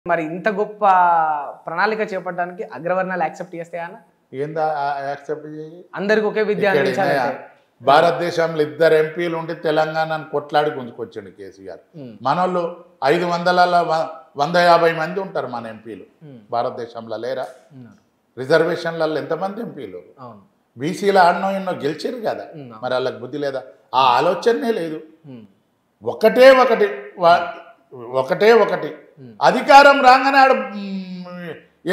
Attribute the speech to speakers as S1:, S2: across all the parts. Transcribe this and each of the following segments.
S1: మరి ఇంత గొప్ప ప్రణాళిక చేపట్టడానికి అగ్రవర్ణాలు యాక్సెప్ట్ చేస్తాయా అన్న?
S2: ఏందా యాక్సెప్ట్ చేయి?
S1: అందరికి ఒకే విద్య అందించాలంటే
S2: భారతదేశంలో 2 ఎంపీలు ఉండి తెలంగాణను కొట్లాడి గుంజుకొచ్చిండు కేసీఆర్. మనోళ్ళు 500లలో 150 మంది ఉంటారు మన ఎంపీలు. భారతదేశంలో లేరా? రిజర్వేషన్లలో ఎంతమంది ఎంపీలు? బీసీలో ఆడనో ఎన్నో గెలిచారు కదా, మరి వాళ్ళకి బుద్ధి లేదా? ఆ ఆలోచనే లేదు. ఒకటే ఒకటి అధికారం రాగానే ఆడు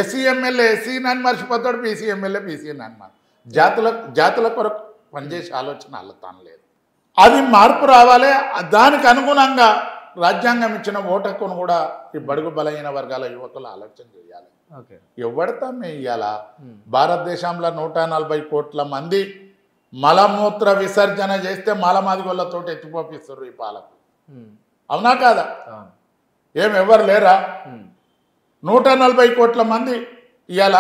S2: ఎస్సీ ఎమ్మెల్యే ఎస్సీ నన్ను మర్చిపోతాడు, బీసీ ఎమ్మెల్యే బీసీ నన్ను జాతుల కొరకు పనిచేసే ఆలోచన అల్లతాను లేదు. అది మార్పు రావాలి. దానికి అనుగుణంగా రాజ్యాంగం ఇచ్చిన ఓటకును కూడా ఈ బడుగు బలహీన వర్గాల యువకులు ఆలోచన చేయాలి. ఎవడతా ఇయ్యాలా? భారతదేశంలో 140 కోట్ల మంది మలమూత్ర విసర్జన చేస్తే మలమాదిగోళ్ళతో ఎత్తిపోపిస్తారు ఈ పాలకు. అవునా కాదా? ఎవరు లేరా? 140 కోట్ల మంది. ఇవాళ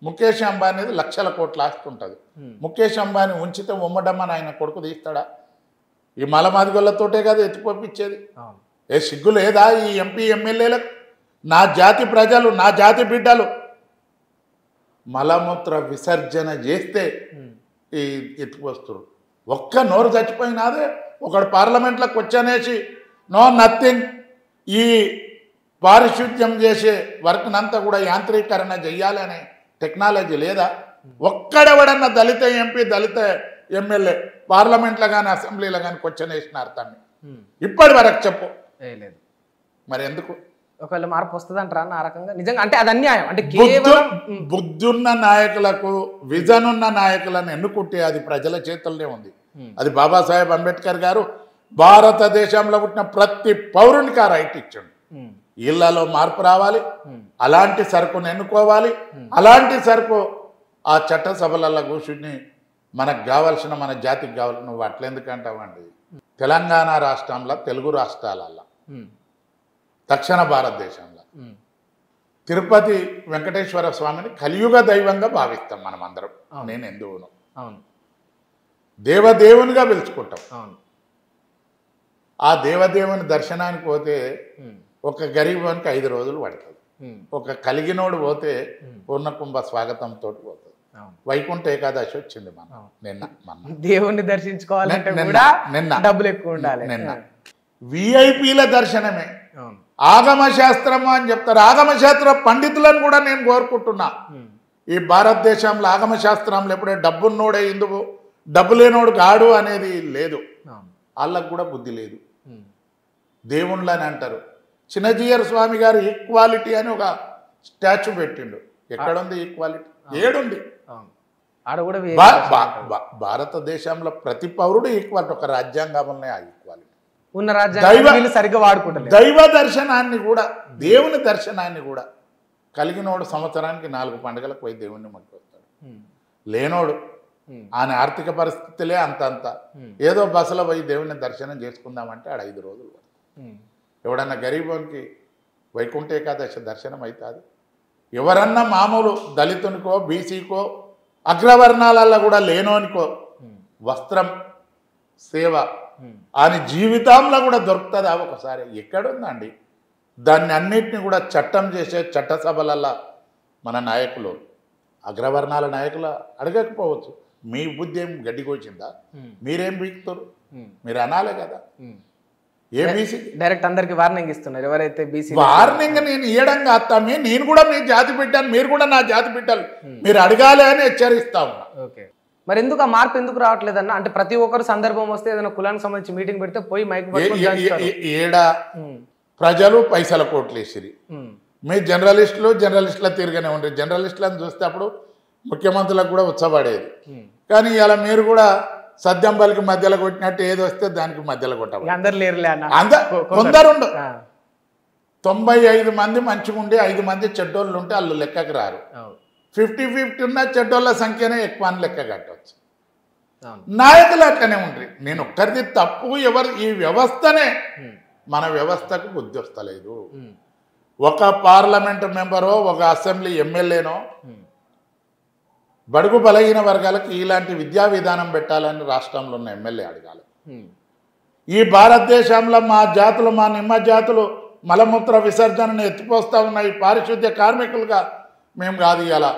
S2: ముఖేష్ అంబానీది లక్షల కోట్ల ఆస్తి ఉంటుంది. ముఖేష్ అంబానీ ఉంచితే ఉమ్మడమ్మని ఆయన కొడుకు తీస్తాడా? ఈ మలమాదిగోళ్ళతోటే కదా ఎత్తిపోపించేది. సిగ్గు లేదా ఈ ఎంపీ ఎమ్మెల్యేలకు? నా జాతి ప్రజలు, నా జాతి బిడ్డలు మలమూత్ర విసర్జన చేస్తే ఈ ఎత్తుకొస్తారు. ఒక్క నోరు చచ్చిపోయినాదే. ఒకడు పార్లమెంట్లోకి వచ్చనేసి నో నథింగ్, ఈ పారిశుద్ధ్యం చేసే వర్క్నంతా కూడా యాంత్రీకరణ చెయ్యాలనే టెక్నాలజీ లేదా? ఒక్కడెవడన్నా దళిత ఎంపీ దళిత ఎమ్మెల్యే పార్లమెంట్లో కానీ అసెంబ్లీలో కానీ క్వశ్చన్ వేసిన అర్థాన్ని ఇప్పటి వరకు చెప్పు. మరి ఎందుకు?
S1: ఒకవేళ మార్పు వస్తుంది అంటారా ఆ రకంగా? నిజంగా అంటే అది అన్యాయం. అంటే
S2: బుద్ధున్న నాయకులకు, విజన్ ఉన్న నాయకులను ఎన్నుకుంటే అది ప్రజల చేతుల్లోనే ఉంది. అది బాబాసాహెబ్ అంబేద్కర్ గారు భారతదేశంలో పుట్టిన ప్రతి పౌరునికి ఆ రైట్ ఇచ్చాడు. ఇళ్లలో మార్పు రావాలి, అలాంటి సరుకును ఎన్నుకోవాలి, అలాంటి సరుకు ఆ చట్టసభలలో కూర్చుని మనకు కావాల్సిన, మన జాతికి కావాల్సిన. నువ్వు అట్లెందుకంటావండి? తెలంగాణ రాష్ట్రంలో, తెలుగు రాష్ట్రాలలో, దక్షిణ భారతదేశంలో తిరుపతి వెంకటేశ్వర స్వామిని కలియుగ దైవంగా భావిస్తాం మనం అందరం. నేను ఎందుకును దేవదేవునిగా పిలుచుకుంటాం. ఆ దేవదేవుని దర్శనానికి పోతే ఒక గరీబానికి 5 రోజులు పడుతుంది. ఒక కలిగినోడు పోతే పూర్ణకుంభ స్వాగతంతో పోతుంది. వైకుంఠ ఏకాదశి వచ్చింది మన
S1: దేవుణ్ణి దర్శించుకోవాలంటే కూడా డబ్బులు ఎక్కువ ఉండాలి.
S2: నిన్న విఐపీల దర్శనమే ఆగమశాస్త్రము అని చెప్తారు. ఆగమశాస్త్ర పండితులను కూడా నేను కోరుకుంటున్నా. ఈ భారతదేశంలో ఆగమశాస్త్రంలో ఎప్పుడే డబ్బున్నోడే ఎందుకు, డబ్బు లేనోడు గాడు అనేది లేదు. వాళ్ళకు కూడా బుద్ధి లేదు. దేవుళ్ళని అంటారు. చిన్నజీయర్ స్వామి గారు ఈక్వాలిటీ అని ఒక స్టాచ్యూ పెట్టిండు. ఎక్కడుంది ఈక్వాలిటీ? ఏడుంది. భారతదేశంలో ప్రతి పౌరుడు ఈక్వాలిటీ. ఒక రాజ్యాంగంలో ఆ ఈక్వాలిటీ
S1: ఉన్న రాజ్యాంగం సరిగ్గా వాడుకుంటారు.
S2: దైవ దర్శనాన్ని కూడా, దేవుని దర్శనాన్ని కూడా కలిగినోడు సంవత్సరానికి 4 పండుగలకు పోయి దేవుణ్ణి మొక్కుతాడు. లేనోడు ఆయన ఆర్థిక పరిస్థితులే అంత ఏదో బస్సులో పోయి దేవుణ్ణి దర్శనం చేసుకుందామంటే ఆడ 5 రోజులు. ఎవడన్నా గరీబోనికి వైకుంఠ ఏకాదశి దర్శనం అవుతుంది? ఎవరన్నా మామూలు దళితునికో, బీసీకో, అగ్రవర్ణాలలో కూడా లేనోనికో వస్త్రం, సేవ అని జీవితంలో కూడా దొరుకుతుందా ఒకసారి? ఎక్కడుందండి? దాన్ని అన్నిటిని కూడా చట్టం చేసే చట్టసభలలో మన నాయకులు, అగ్రవర్ణాల నాయకులు అడగకపోవచ్చు. మీ బుద్ధి ఏం గడ్డికొచ్చిందా? మీరేం బీకుతారు? మీరు అనాలే కదా. ఏ బీసీ
S1: డైరెక్ట్ అందరికి వార్నింగ్ ఇస్తున్నారు. ఎవరైతే బీసీ
S2: వార్నింగ్ నేను ఇయ్యడంగా అత్తామే, నేను కూడా మీ జాతి బిడ్డను, మీరు కూడా నా జాతి బిడ్డలు, మీరు అడగాలి అని హెచ్చరిస్తా ఉన్నా.
S1: ఓకే, మరి ఎందుకు ఆ మార్పు ఎందుకు రావట్లేదన్న? అంటే ప్రతి ఒక్కరు సందర్భం వస్తే ఏదైనా కులానికి సంబంధించి మీటింగ్ పెడితే పోయి మైక్
S2: ఏడా ప్రజలు పైసల కోట్లు వేసిరి. మీ జర్నలిస్టుల తిరగానే ఉండేది. జర్నలిస్టులను చూస్తే అప్పుడు ముఖ్యమంత్రులకు కూడా ఉత్సపడేది. కానీ ఇలా మీరు కూడా సద్యం బలికి మధ్యలో కొట్టినట్టు ఏది వస్తే దానికి మధ్యలో కొట్టాలి.
S1: అందరు లేరులే
S2: కొందరుండు. 95 మంది మంచిగా ఉండి 5 మంది చెడ్డోళ్ళు ఉంటే వాళ్ళు లెక్కకు రారు. 50-50 ఉన్న చెడ్డోళ్ళ సంఖ్యనే ఎక్కువ అని లెక్క కట్టవచ్చు. నాయకులు అట్లనే ఉంటారు. నేను ఒక్కరిది తప్పు ఎవరు, ఈ వ్యవస్థనే, మన వ్యవస్థకు బుద్ధి వస్తలేదు. ఒక పార్లమెంటు మెంబరో, ఒక అసెంబ్లీ ఎమ్మెల్యేనో బడుగు బలహీన వర్గాలకు ఇలాంటి విద్యా విధానం పెట్టాలని రాష్ట్రంలో ఉన్న ఎమ్మెల్యే అడగాలి. ఈ భారతదేశంలో మా జాతులు, మా నిమ్మ జాతులు మలమూత్ర విసర్జనను ఎత్తిపోస్తూ ఉన్నాయి. పారిశుద్ధ్య కార్మికులుగా మేము కాదు. ఇలా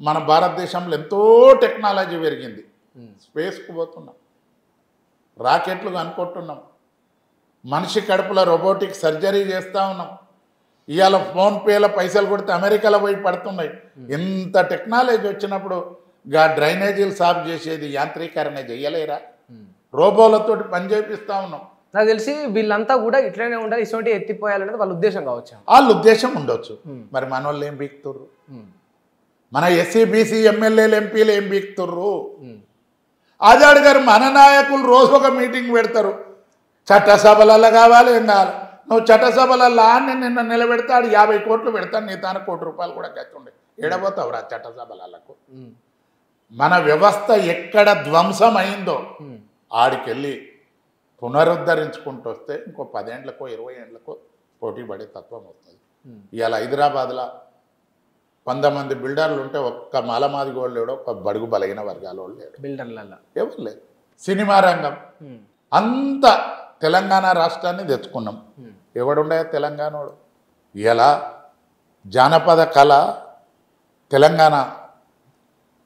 S2: మన భారతదేశంలో ఎంతో టెక్నాలజీ పెరిగింది. స్పేస్కు పోతున్నాం, రాకెట్లు అనుకుంటున్నాం, మనిషి కడుపులో రోబోటిక్ సర్జరీ చేస్తూ ఉన్నాం. ఇవాళ ఫోన్పేలో పైసలు కొడితే అమెరికాలో పోయి పడుతున్నాయి. ఇంత టెక్నాలజీ వచ్చినప్పుడు డ్రైనేజీలు సాఫ్ చేసేది యాంత్రీకరణ చెయ్యలేరా? రోబోలతో పని చేపిస్తూ ఉన్నాం.
S1: నాకు తెలిసి వీళ్ళంతా కూడా ఇట్లనే ఉండాలి, ఇటువంటి ఎత్తిపోయాలనేది వాళ్ళ ఉద్దేశం కావచ్చు.
S2: వాళ్ళ ఉద్దేశం ఉండొచ్చు. మరి మన వాళ్ళు ఏం బీక్తుర్రు? మన ఎస్సీ బీసీ ఎమ్మెల్యేలు ఎంపీలు ఏం బీక్తుర్రు? ఆజాద్ గారు మన నాయకులు రోజు ఒక మీటింగ్ పెడతారు. చట్టసభలలో కావాలి, ఏం కావాలి. నువ్వు చట్టసభలలో ఆన్ని నిన్న నిలబెడతాడు 50 కోట్లు పెడతాను, నీ తాను ₹1 కోటి కూడా గట్టుండే ఏడబోతావు రా చట్టసభలకు. మన వ్యవస్థ ఎక్కడ ధ్వంసమైందో ఆడికెళ్ళి పునరుద్ధరించుకుంటూ వస్తే ఇంకో 10 ఏళ్లకో 20 ఏళ్లకో పోటీ పడే తత్వం వస్తుంది. ఇవాళ హైదరాబాద్లో 100 మంది బిల్డర్లు ఉంటే ఒక్క మాలమాది గోళ్ళు లేడు, ఒక్క బడుగు బలైన వర్గాల వాళ్ళు లేడు.
S1: బిల్డర్లలో
S2: ఎవరు లేదు. సినిమా రంగం అంత తెలంగాణ రాష్ట్రాన్ని తెచ్చుకున్నాం. ఎవడుండే తెలంగాణోడు? ఇలా జానపద కళ తెలంగాణ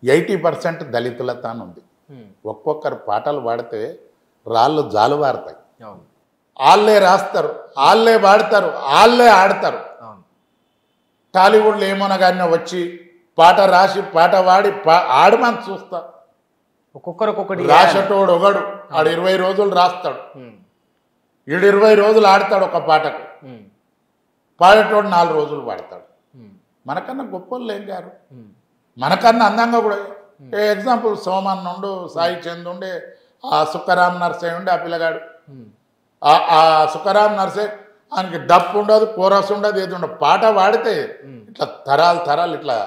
S2: 80% దళితులతానుంది. ఒక్కొక్కరు పాటలు పాడితే రాళ్ళు జాలువారుతాయి. వాళ్ళే రాస్తారు, వాళ్ళే పాడతారు, వాళ్ళే ఆడతారు. టాలీవుడ్లో ఏమోనగానే వచ్చి పాట రాసి పాట పాడి ఆడమని చూస్తా.
S1: ఒక్కొక్కరు ఒక్కొక్కటి
S2: రాసేటోడు ఒకడు, ఆడు 20 రోజులు రాస్తాడు, ఈడు 20 రోజులు ఆడతాడు ఒక పాటకు. పాడేటోడు 4 రోజులు పాడతాడు. మనకన్నా గొప్పలు ఏం గారు, మనకన్నా అందంగా కూడా. ఎగ్జాంపుల్ సోమన్ ఉండు, సాయి చంద్ ఉండే, ఆ సుక్కరామ్ నర్సే ఉండే, ఆ పిల్లగాడు. ఆ సుక్కరామ్ నర్సే ఆయనకి డప్పు ఉండదు, కోరస్ ఉండదు, ఏది ఉండదు. పాట పాడితే ఇట్లా తరాలు ఇట్లా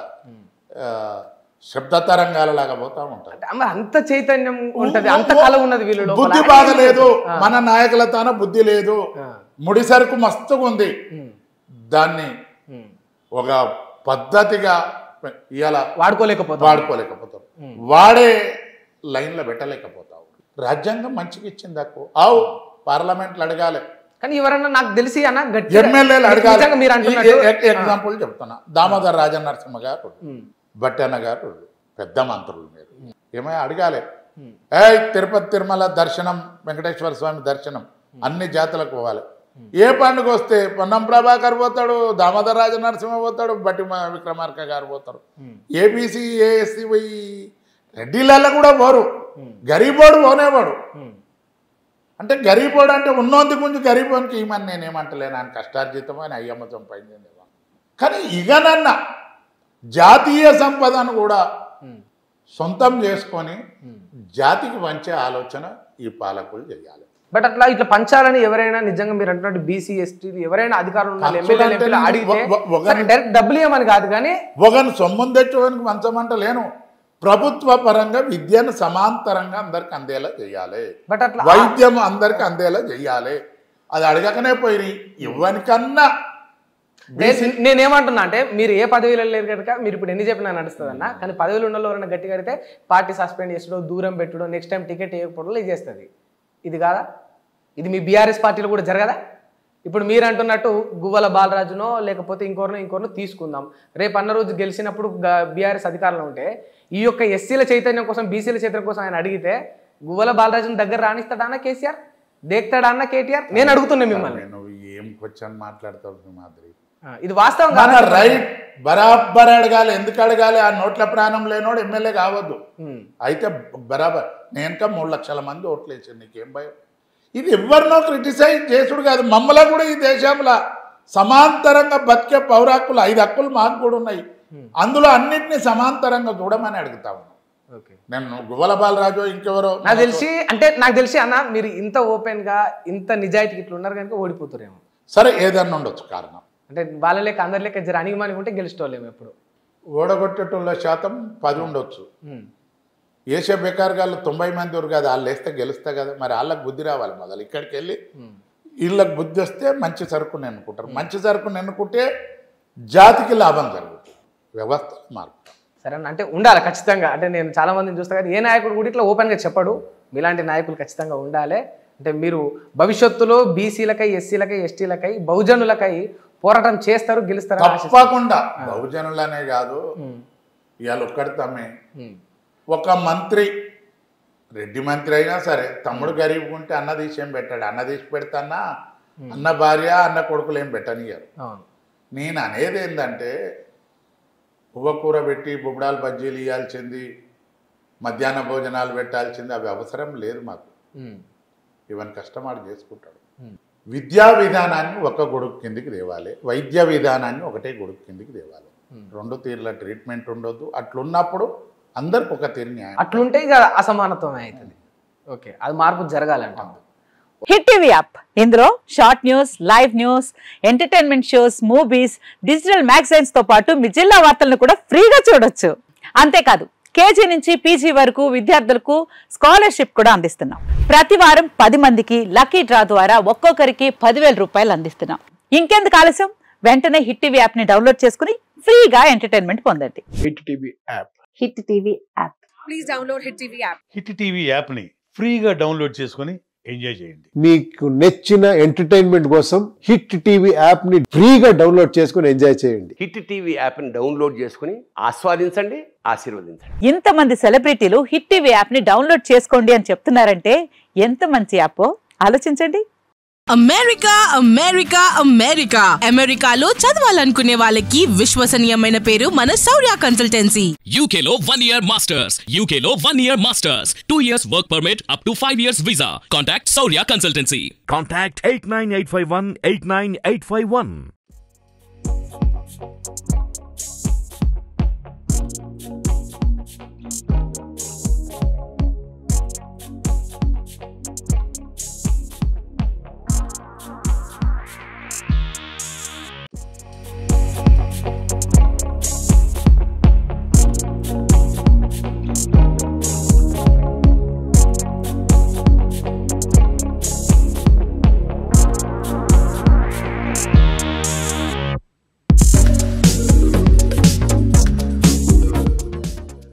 S2: శబ్ద తరంగాలలాగా పోతా ఉంటారు.
S1: అంత చైతన్యం ఉంటది, అంత కళ ఉన్నది వీళ్ళు.
S2: బుద్ధి బాగలేదు, మన నాయకులతోన బుద్ధి లేదు. ముడిసరుకు మస్తుగా ఉంది, దాన్ని ఒక పద్ధతిగా ఇలా వాడుకోలేకపోతారు. వాడే లైన్లో పెట్టలేకపోతావు. రాజ్యాంగం మంచిగా ఇచ్చింది అక్కు. ఆవు పార్లమెంట్లు అడగాలి,
S1: కానీ ఎవరన్నా నాకు తెలిసి అన్న
S2: ఎమ్మెల్యేలు అడగాలి. ఎగ్జాంపుల్ చెప్తున్నా, దామోదర్ రాజనరసింహ గారు, బట్టన్న గారు పెద్ద మంత్రులు. మీరు ఏమైనా అడగాలి, తిరుపతి తిరుమల దర్శనం, వెంకటేశ్వర స్వామి దర్శనం అన్ని జాతులకు పోవాలి. ఏ పండుగ వస్తే పొన్నం ప్రభాకర్ పోతాడు, దామోదర్ రాజనరసింహ పోతాడు, బట్టి విక్రమార్క గారు పోతారు. ఏబీసీ ఏఎస్సీ పోయి రెడ్డిలలో కూడా పోరు, గరీబోడు పోనేవాడు. అంటే గరీబోడు అంటే ఉన్నోంది కొంచెం గరీబోనికి ఏమని నేనేమంటలేను, ఆయన కష్టార్జితం అని అయ్యమ్మ సంపాదించింది. కానీ ఇకనన్నా జాతీయ సంపదను కూడా సొంతం చేసుకొని జాతికి పంచే ఆలోచన ఈ పాలకులు చేయాలి.
S1: బట్ అట్లా ఇట్లా పంచాలని ఎవరైనా నిజంగా మీరు అంటున్నట్టు బీసీ ఎస్టీ ఎవరైనా అధికారులు ఉండాలి, ఎమ్మెల్యేలు అడిగితే డైరెక్ట్ డబ్బులు ఇవ్వమని కాదు, కానీ
S2: ఒకరిని సొమ్మును తెచ్చుకోవడానికి పంచమంట లేను. ప్రభుత్వ పరంగా విద్యను సమాంతరంగా అందరికి అందేలా చేయాలి,
S1: బట్ అట్లా
S2: వైద్యం అందరికి అందేలా చేయాలి. అది అడగకనే పోయి ఇవ్వనికన్నా.
S1: నేనేమంటున్నా అంటే మీరు ఏ పదవిలో లేరు కనుక మీరు ఇప్పుడు ఎన్ని చెప్పినా నడుస్తుంది అన్న, కానీ పదవిలో ఉన్న ఎవరైనా గట్టిగా అడిగితే పార్టీ సస్పెండ్ చేసుడో, దూరం పెట్టుడో, నెక్స్ట్ టైం టికెట్ వేయకపోవడం ఇది చేస్తుంది. ఇది కాదా? ఇది మీ బీఆర్ఎస్ పార్టీలో కూడా జరగదా? ఇప్పుడు మీరు అంటున్నట్టు గువ్వల బాలరాజునో లేకపోతే ఇంకోరినో తీసుకుందాం, రేపు అన్న రోజు గెలిచినప్పుడు బీఆర్ఎస్ అధికారంలో ఉంటే ఈ యొక్క ఎస్సీల చైతన్యం కోసం, బీసీల చైతన్యం కోసం ఆయన అడిగితే గువ్వల బాలరాజుని దగ్గర రాణిస్తాడా అన్న కేసీఆర్? దేక్తాడా అన్న కేటీఆర్? నేను అడుగుతున్నా మిమ్మల్ని.
S2: నువ్వు ఏం క్వశ్చన్ మాట్లాడతావు మాదిరి?
S1: ఇది వాస్తవం
S2: రైట్, బరాబర్ అడగాలి. ఎందుకు అడగాలి? ఆ నోట్ల ప్రాణం లేనోడు ఎమ్మెల్యే కావద్దు. అయితే బరాబర్ నేను 3 లక్షల మంది ఓట్లు వేసాను, నీకేం భయం? ఇది ఎవరినో క్రిటిసైజ్ చేసుడు కాదు. మమ్మల్ని కూడా ఈ దేశంలో సమాంతరంగా బతికే పౌరాకులు 5 హక్కులు మాకు కూడా ఉన్నాయి. అందులో అన్నింటినీ సమాంతరంగా చూడమని అడుగుతా ఉన్నాను నేను. గువ్వల బాలరాజు ఇంకెవరో
S1: నాకు తెలిసి అన్న మీరు ఇంత ఓపెన్ గా ఇంత నిజాయితీకి ఇట్లా ఉన్నారు కనుక ఓడిపోతారేమో.
S2: సరే, ఏదన్నా ఉండొచ్చు కారణం.
S1: అంటే వాళ్ళ లెక్క అందరి లెక్క జర అణిగిమని ఉంటే గెలుచుకోలేము. ఎప్పుడు ఓడగొట్టేటోళ్ళ
S2: శాతం 10 ఉండొచ్చు. ఏషియా బేకార్ గాళ్ళు 90 మంది ఉన్నారు కదా, వాళ్ళు వేస్తే గెలుస్తా కదా. మరి వాళ్ళకి బుద్ధి రావాలి మొదలు. ఇక్కడికి వెళ్ళి వీళ్ళకి బుద్ధి వస్తే మంచి సరుకుని ఎన్నుకుంటారు. మంచి సరుకుని ఎన్నుకుంటే జాతికి లాభం జరుగుతుంది, వ్యవస్థ మార్పు.
S1: సరే అంటే ఉండాలి ఖచ్చితంగా. అంటే నేను చాలా మందిని చూస్తా కదా, ఏ నాయకుడు కూడా ఇట్లా ఓపెన్గా చెప్పడు. మీలాంటి నాయకులు ఖచ్చితంగా ఉండాలి. అంటే మీరు భవిష్యత్తులో బీసీలకై, ఎస్సీలకై, ఎస్టీలకై, బహుజనులకై పోరాటం చేస్తారు, గెలుస్తారు?
S2: తప్పకుండా. బహుజనులనే కాదు, ఇవాళ ఒక్కడితమే ఒక మంత్రి, రెడ్డి మంత్రి అయినా సరే, తమ్ముడు గరీబ్ ఉంటే అన్న తీసి ఏం పెట్టాడు? అన్న తీసి పెడతాన్నా అన్న భార్య అన్న కొడుకులు ఏం పెట్టనియారు. నేను అనేది ఏంటంటే, పువ్వకూర పెట్టి బుబ్బడాలు బజ్జీలు ఇవ్వాల్సింది, మధ్యాహ్న భోజనాలు పెట్టాల్సింది, అవి అవసరం లేదు మాకు. ఇవన్నీ కష్టమాడు చేసుకుంటాడు. విద్యా విధానాన్ని ఒక గొడుగు కిందికి తేవాలి, వైద్య విధానాన్ని ఒకటే గొడుగు కిందికి తేవాలి. 2 తీర్ల ట్రీట్మెంట్ ఉండొద్దు. అట్లున్నప్పుడు అందరికి ఒక తీరు న్యాయం.
S1: అట్లుంటే ఇక అసమానత్వం అవుతుంది. ఓకే, అది మార్పు జరగాలంట.
S3: హిట్ టీవీ యాప్, ఇందులో short news, live news, entertainment shows, movies, digital magazines తో పాటు మీ జిల్లా వార్తలను కూడా ఫ్రీగా చూడొచ్చు. అంతేకాదు, కేజీ నుంచి పీజీ వరకు విద్యార్థులకు స్కాలర్షిప్ కూడా అందిస్తున్నాం. ప్రతి వారం 10 మందికి లక్కీ డ్రా ద్వారా ఒక్కొక్కరికి 10,000 రూపాయలు అందిస్తున్నాం. ఇంకెందుకు ఆలస్యం, వెంటనే హిట్ టీవీ యాప్ ని డౌన్లోడ్ చేసుకుని ఫ్రీగా ఎంటర్టైన్మెంట్ పొందండి.
S4: Hit TV app.
S3: Hit TV app.
S5: Please download hit TV app.
S4: Hit TV app ని ఫ్రీగా డౌన్లోడ్ చేసుకొని ఎంజాయ్ చేయండి.
S6: మీకు నచ్చిన ఎంటర్టైన్మెంట్ కోసం హిట్ టీవీ యాప్ ని ఫ్రీగా డౌన్లోడ్ చేసుకొని ఎంజాయ్ చేయండి.
S7: హిట్ టీవీ యాప్ ని డౌన్లోడ్ చేసుకుని ఆస్వాదించండి, ఆశీర్వదించండి.
S3: ఇంతమంది సెలబ్రిటీలు హిట్ టీవీ యాప్ ని డౌన్లోడ్ చేసుకోండి అని చెప్తున్నారంటే ఎంత మంచి యాప్ ఆలోచించండి.
S5: అమెరికా అమెరికా అమెరికా అమెరికాలో చదవాలనుకునే వాళ్ళకి విశ్వసనీయమైన పేరు మన శౌర్య కన్సల్టెన్సీ.
S8: UK లో 1 year masters, UK లో 1 year masters, 2 years work permit up to 5 years visa. Contact Saurya Consultancy.
S9: Contact 89851 89851.